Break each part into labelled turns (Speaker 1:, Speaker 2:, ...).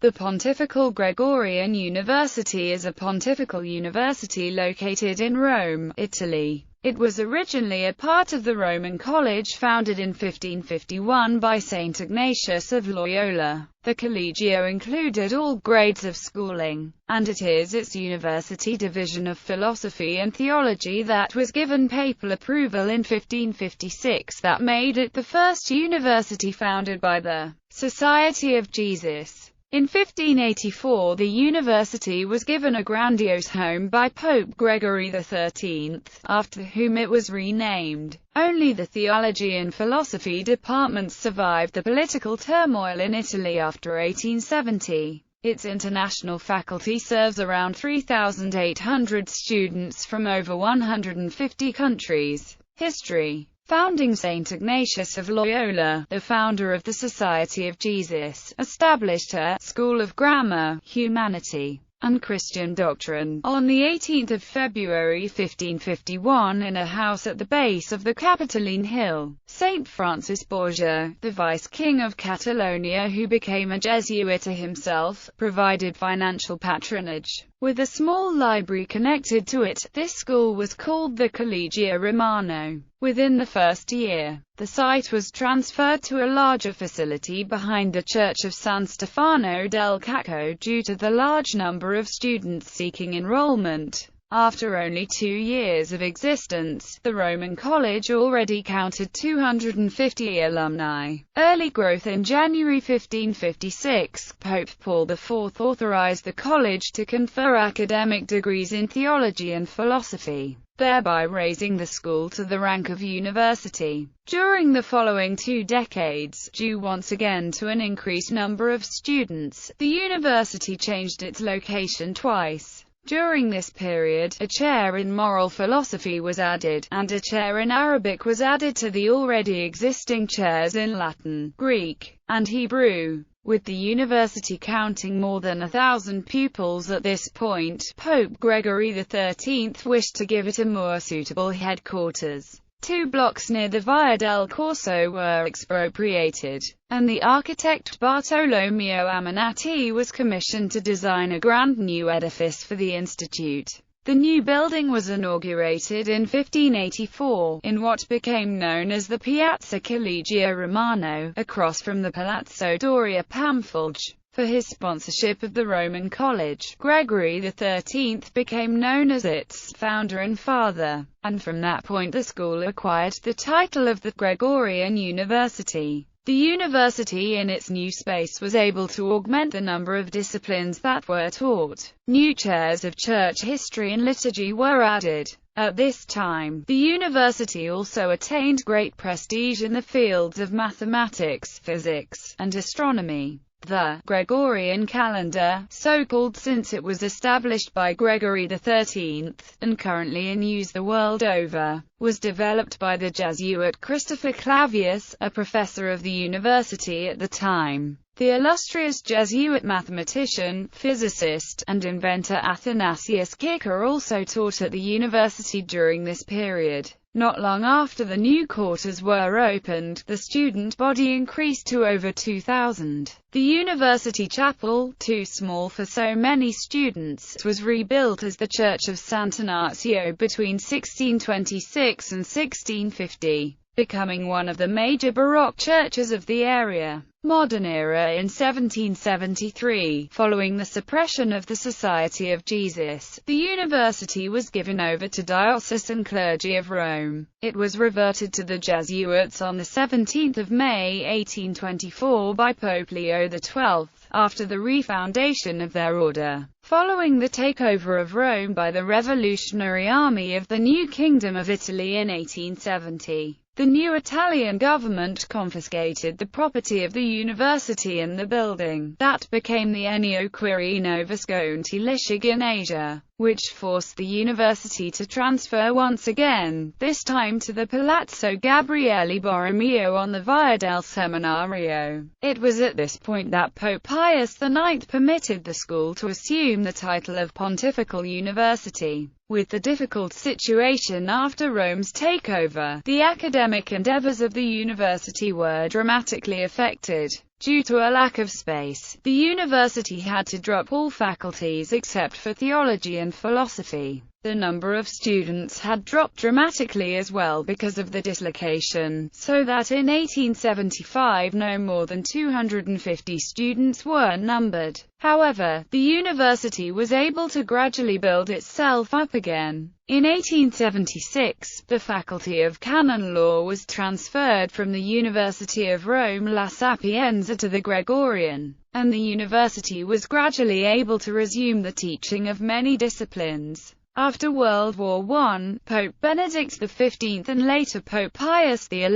Speaker 1: The Pontifical Gregorian University is a pontifical university located in Rome, Italy. It was originally a part of the Roman College founded in 1551 by Saint Ignatius of Loyola. The Collegio included all grades of schooling, and it is its university division of philosophy and theology that was given papal approval in 1556 that made it the first university founded by the Society of Jesus. In 1584 the university was given a grandiose home by Pope Gregory XIII, after whom it was renamed. Only the theology and philosophy departments survived the political turmoil in Italy after 1870. Its international faculty serves around 3,800 students from over 150 countries. History. Founding Saint Ignatius of Loyola, the founder of the Society of Jesus, established a School of Grammar, Humanity, and Christian Doctrine on 18 February 1551 in a house at the base of the Capitoline Hill. Saint Francis Borgia, the vice-king of Catalonia who became a Jesuit himself, provided financial patronage. With a small library connected to it, this school was called the Collegio Romano. Within the first year, the site was transferred to a larger facility behind the Church of San Stefano del Cacco due to the large number of students seeking enrollment. After only 2 years of existence, the Roman College already counted 250 alumni. Early growth. In January 1556, Pope Paul IV authorized the college to confer academic degrees in theology and philosophy, thereby raising the school to the rank of university. During the following 2 decades, due once again to an increased number of students, the university changed its location twice. During this period, a chair in moral philosophy was added, and a chair in Arabic was added to the already existing chairs in Latin, Greek, and Hebrew. With the university counting more than 1,000 pupils at this point, Pope Gregory XIII wished to give it a more suitable headquarters. 2 blocks near the Via del Corso were expropriated, and the architect Bartolomeo Ammanati was commissioned to design a grand new edifice for the institute. The new building was inaugurated in 1584, in what became known as the Piazza Collegio Romano, across from the Palazzo Doria Pamphilj. For his sponsorship of the Roman College, Gregory XIII became known as its founder and father, and from that point the school acquired the title of the Gregorian University. The university in its new space was able to augment the number of disciplines that were taught. New chairs of church history and liturgy were added. At this time, the university also attained great prestige in the fields of mathematics, physics, and astronomy. The Gregorian Calendar, so called since it was established by Gregory XIII, and currently in use the world over, was developed by the Jesuit Christopher Clavius, a professor of the university at the time. The illustrious Jesuit mathematician, physicist, and inventor Athanasius Kircher also taught at the university during this period. Not long after the new quarters were opened, the student body increased to over 2,000. The university chapel, too small for so many students, was rebuilt as the Church of Sant'Ignazio between 1626 and 1650, becoming one of the major Baroque churches of the area. Modern era. In 1773, following the suppression of the Society of Jesus, the university was given over to diocesan clergy of Rome. It was reverted to the Jesuits on 17 May 1824 by Pope Leo XII, after the refoundation of their order. Following the takeover of Rome by the Revolutionary Army of the New Kingdom of Italy in 1870, the new Italian government confiscated the property of the university and the building. That became the Ennio Quirino Visconti Liceo Gymnasia, which forced the university to transfer once again, this time to the Palazzo Gabriele Borromeo on the Via del Seminario. It was at this point that Pope Pius IX permitted the school to assume the title of Pontifical University. With the difficult situation after Rome's takeover, the academic endeavors of the university were dramatically affected. Due to a lack of space, the university had to drop all faculties except for theology and philosophy. The number of students had dropped dramatically as well because of the dislocation, so that in 1875 no more than 250 students were numbered. However, the university was able to gradually build itself up again. In 1876, the Faculty of Canon Law was transferred from the University of Rome La Sapienza to the Gregorian, and the university was gradually able to resume the teaching of many disciplines. After World War I, Pope Benedict XV and later Pope Pius XI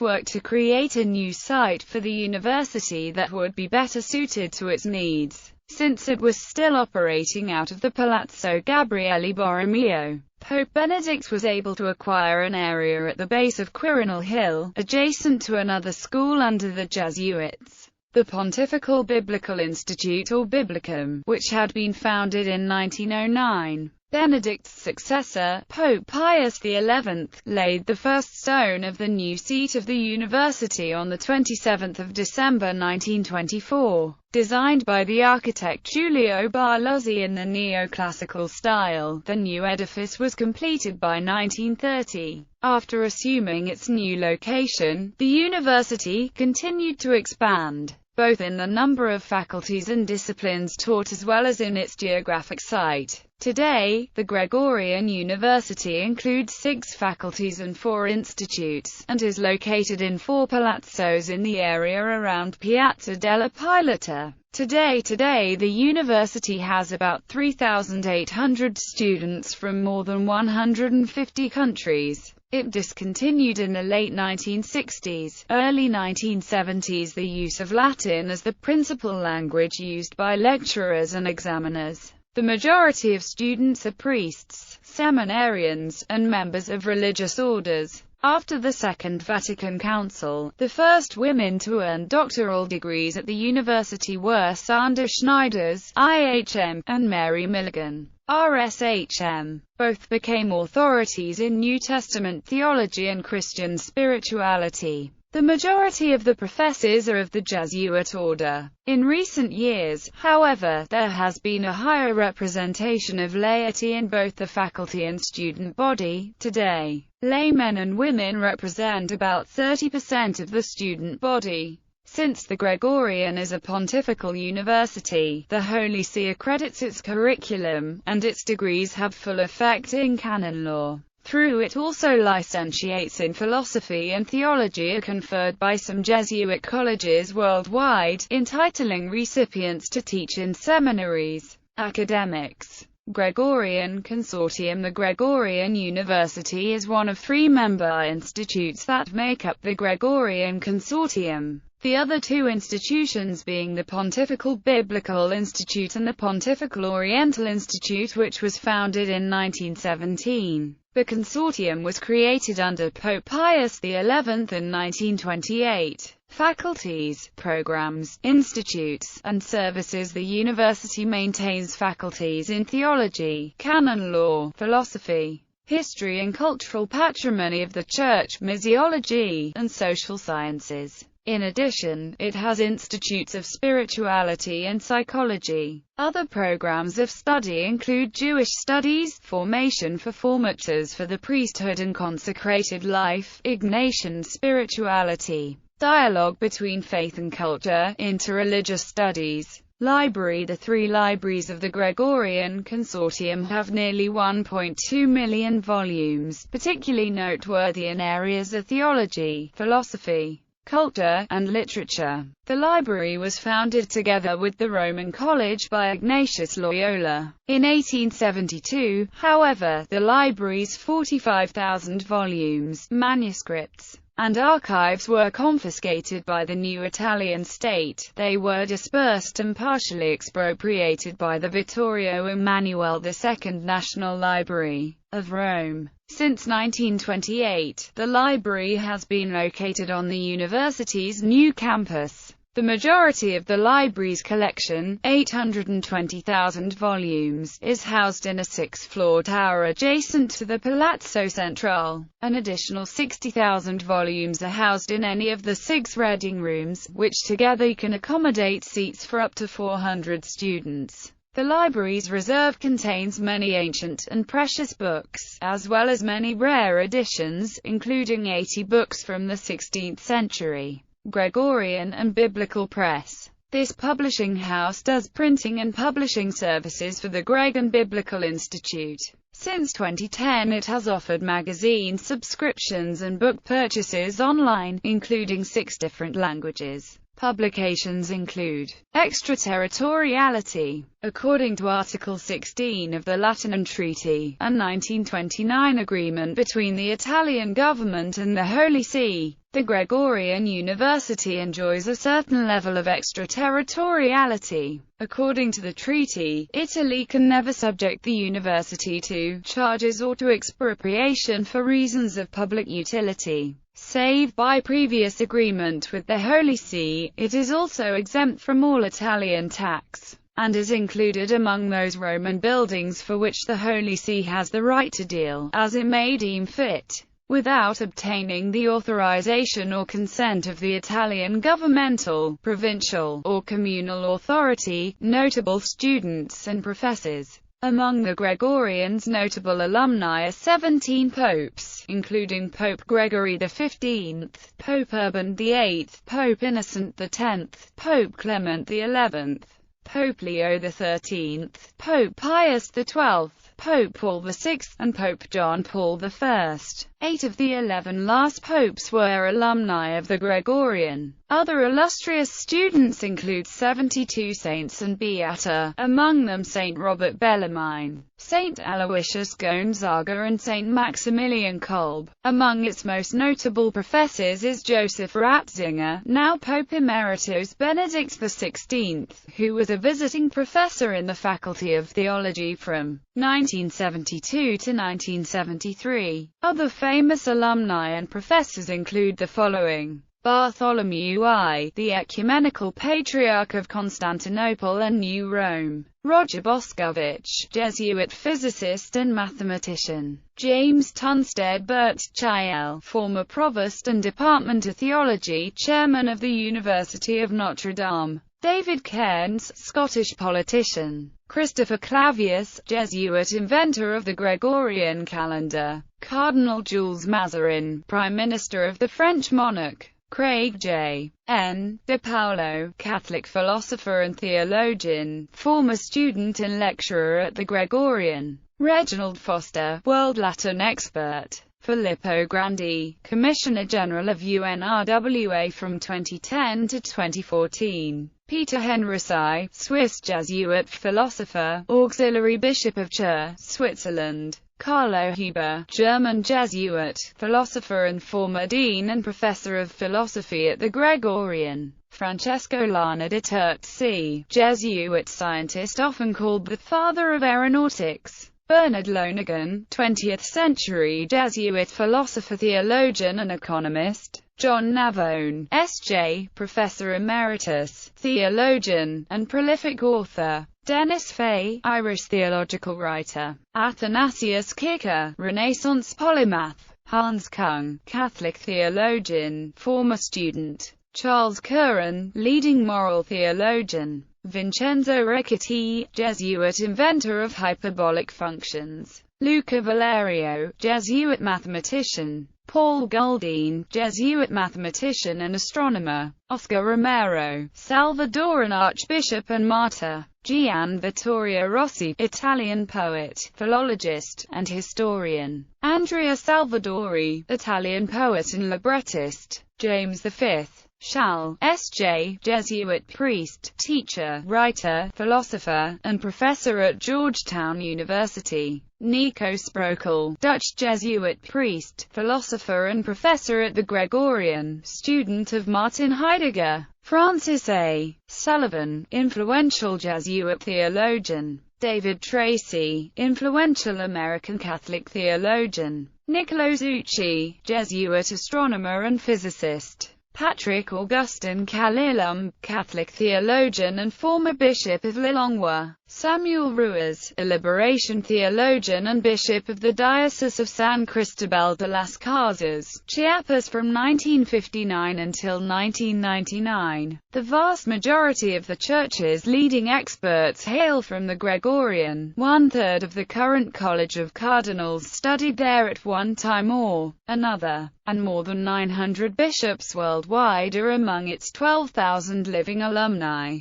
Speaker 1: worked to create a new site for the university that would be better suited to its needs, since it was still operating out of the Palazzo Gabriele Borromeo. Pope Benedict was able to acquire an area at the base of Quirinal Hill, adjacent to another school under the Jesuits, the Pontifical Biblical Institute or Biblicum, which had been founded in 1909. Benedict's successor, Pope Pius XI, laid the first stone of the new seat of the university on 27 December 1924. Designed by the architect Giulio Barlozzi in the neoclassical style, the new edifice was completed by 1930. After assuming its new location, the university continued to expand, both in the number of faculties and disciplines taught as well as in its geographic site. Today, the Gregorian University includes 6 faculties and 4 institutes, and is located in 4 palazzos in the area around Piazza della Pilota. Today the university has about 3,800 students from more than 150 countries. It discontinued in the late 1960s, early 1970s the use of Latin as the principal language used by lecturers and examiners. The majority of students are priests, seminarians, and members of religious orders. After the Second Vatican Council, the first women to earn doctoral degrees at the university were Sandra Schneiders, IHM, and Mary Milligan, RSHM. Both became authorities in New Testament theology and Christian spirituality. The majority of the professors are of the Jesuit order. In recent years, however, there has been a higher representation of laity in both the faculty and student body. Today, laymen and women represent about 30% of the student body. Since the Gregorian is a pontifical university, the Holy See accredits its curriculum, and its degrees have full effect in canon law. Through it also licentiates in philosophy and theology are conferred by some Jesuit colleges worldwide, entitling recipients to teach in seminaries. Academics. Gregorian Consortium. The Gregorian University is one of 3 member institutes that make up the Gregorian Consortium. The other 2 institutions being the Pontifical Biblical Institute and the Pontifical Oriental Institute, which was founded in 1917. The consortium was created under Pope Pius XI in 1928. Faculties, programs, institutes, and services. The university maintains faculties in theology, canon law, philosophy, history and cultural patrimony of the Church, missiology, and social sciences. In addition, it has institutes of spirituality and psychology. Other programs of study include Jewish studies, formation for formators for the priesthood and consecrated life, Ignatian spirituality, dialogue between faith and culture, interreligious studies. Library. The 3 libraries of the Gregorian Consortium have nearly 1.2 million volumes, particularly noteworthy in areas of theology, philosophy, culture, and literature. The library was founded together with the Roman College by Ignatius Loyola. In 1872, however, the library's 45,000 volumes, manuscripts, and archives were confiscated by the new Italian state. They were dispersed and partially expropriated by the Vittorio Emanuele II National Library of Rome. Since 1928, the library has been located on the university's new campus. The majority of the library's collection, 820,000 volumes, is housed in a sixth-floor tower adjacent to the Palazzo Centrale. An additional 60,000 volumes are housed in any of the 6 reading rooms, which together can accommodate seats for up to 400 students. The library's reserve contains many ancient and precious books, as well as many rare editions, including 80 books from the 16th century. Gregorian and Biblical Press. This publishing house does printing and publishing services for the Gregorian Biblical Institute. Since 2010 it has offered magazine subscriptions and book purchases online, including 6 different languages. Publications include Extraterritoriality, according to Article 16 of the Lateran Treaty, a 1929 agreement between the Italian government and the Holy See. The Gregorian University enjoys a certain level of extraterritoriality. According to the treaty, Italy can never subject the university to charges or to expropriation for reasons of public utility. Save by previous agreement with the Holy See, it is also exempt from all Italian tax, and is included among those Roman buildings for which the Holy See has the right to deal, as it may deem fit, without obtaining the authorization or consent of the Italian governmental, provincial, or communal authority. Notable students and professors. Among the Gregorians' notable alumni are 17 popes, including Pope Gregory XV, Pope Urban VIII, Pope Innocent X, Pope Clement XI, Pope Leo XIII, Pope Pius XII, Pope Paul VI, and Pope John Paul I. 8 of the 11 last popes were alumni of the Gregorian. Other illustrious students include 72 saints and beata, among them Saint Robert Bellarmine, Saint Aloysius Gonzaga and Saint Maximilian Kolbe. Among its most notable professors is Joseph Ratzinger, now Pope Emeritus Benedict XVI, who was a visiting professor in the Faculty of Theology from 1972 to 1973. Other famous alumni and professors include the following: Bartholomew I, the Ecumenical Patriarch of Constantinople and New Rome; Roger Boscovich, Jesuit physicist and mathematician; James Tunstead Burt-Chiel, former Provost and Department of Theology Chairman of the University of Notre Dame; David Cairns, Scottish politician; Christopher Clavius, Jesuit inventor of the Gregorian Calendar; Cardinal Jules Mazarin, Prime Minister of the French monarch; Craig J. N. de Paulo, Catholic philosopher and theologian, former student and lecturer at the Gregorian; Reginald Foster, world Latin expert; Filippo Grandi, Commissioner General of UNRWA from 2010 to 2014; Peter Henrici, Swiss Jesuit philosopher, Auxiliary Bishop of Chur, Switzerland; Carlo Huber, German Jesuit, philosopher and former Dean and Professor of Philosophy at the Gregorian; Francesco Lana de Terzi, Jesuit scientist often called the Father of Aeronautics; Bernard Lonergan, 20th-century Jesuit philosopher, theologian and economist; John Navone, S.J., Professor Emeritus, theologian, and prolific author; Dennis Fay, Irish theological writer; Athanasius Kicker, Renaissance polymath; Hans Kung, Catholic theologian, former student; Charles Curran, leading moral theologian; Vincenzo Riccati, Jesuit inventor of hyperbolic functions; Luca Valerio, Jesuit mathematician; Paul Goldine, Jesuit mathematician and astronomer; Oscar Romero, Salvadoran archbishop and martyr; Gian Vittorio Rossi, Italian poet, philologist, and historian; Andrea Salvadori, Italian poet and librettist; James V. Schall, S.J., Jesuit priest, teacher, writer, philosopher, and professor at Georgetown University; Nico Sprokel, Dutch Jesuit priest, philosopher and professor at the Gregorian, student of Martin Heidegger; Francis A. Sullivan, influential Jesuit theologian; David Tracy, influential American Catholic theologian; Niccolo Zucchi, Jesuit astronomer and physicist; Patrick Augustin Kalilum, Catholic theologian and former Bishop of Lilongwe; Samuel Ruiz, a liberation theologian and Bishop of the Diocese of San Cristobal de las Casas, Chiapas from 1959 until 1999. The vast majority of the Church's leading experts hail from the Gregorian. One-third of the current College of Cardinals studied there at one time or another, and more than 900 bishops worldwide are among its 12,000 living alumni.